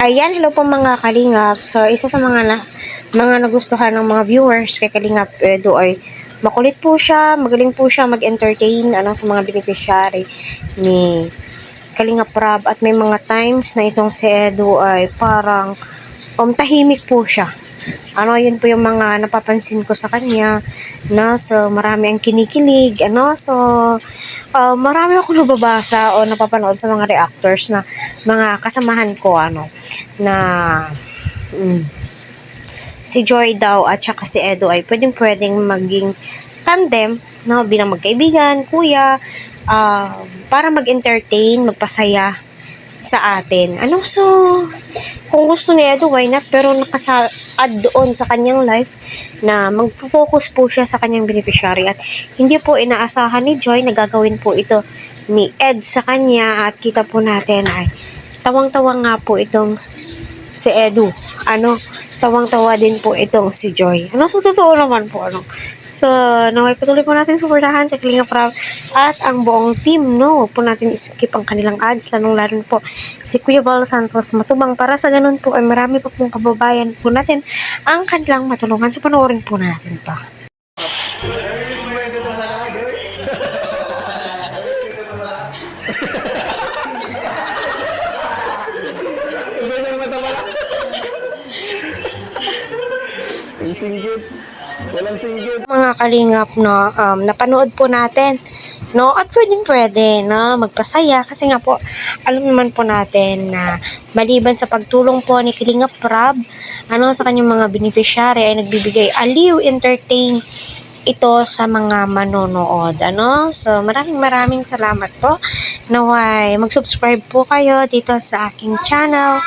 Ayan, hello po mga Kalingap. So, isa sa mga nagustuhan ng mga viewers kay Kalingap Edu ay makulit po siya, magaling po siya mag-entertain sa mga beneficiary ni Kalingap Rob, at may mga times na itong si Edu ay parang tahimik po siya. Yun po yung mga napapansin ko sa kanya na so marami ang kinikilig, marami akong nababasa o napapanood sa mga reactors na mga kasamahan ko, na si Joy daw at saka si Edo ay pwedeng maging tandem, no, bilang magkaibigan, kuya, para mag-entertain, magpasaya sa atin. So, kung gusto ni Edo, why not? Pero nakasaad doon sa kanyang life na mag-focus po siya sa kanyang beneficiary at hindi po inaasahan ni Joy na gagawin po ito ni Ed sa kanya, at kita po natin ay tawang-tawang nga po itong si Edu. Tawang-tawa din po itong si Joy. So, totoo naman po, So, naway patuloy po natin suportahan sa Kalingap Rob at ang buong team, no? Huwag po natin skip ang kanilang ads, lalong-lalo po si Kuya Val Santos Matubang, para sa ganun po ay marami pa pong kababayan po natin ang kanilang matulungan. So, panoorin po natin to. Singgit. Walang singgit. Mga Kalingap, no, napanood po natin, no, at pwede, no, magpasaya kasi nga po, alam naman po natin na maliban sa pagtulong po ni Kalingap Rob, sa kanyang mga beneficiary ay nagbibigay aliw entertain ito sa mga manonood, So, maraming salamat po. Naway, mag-subscribe po kayo dito sa aking channel.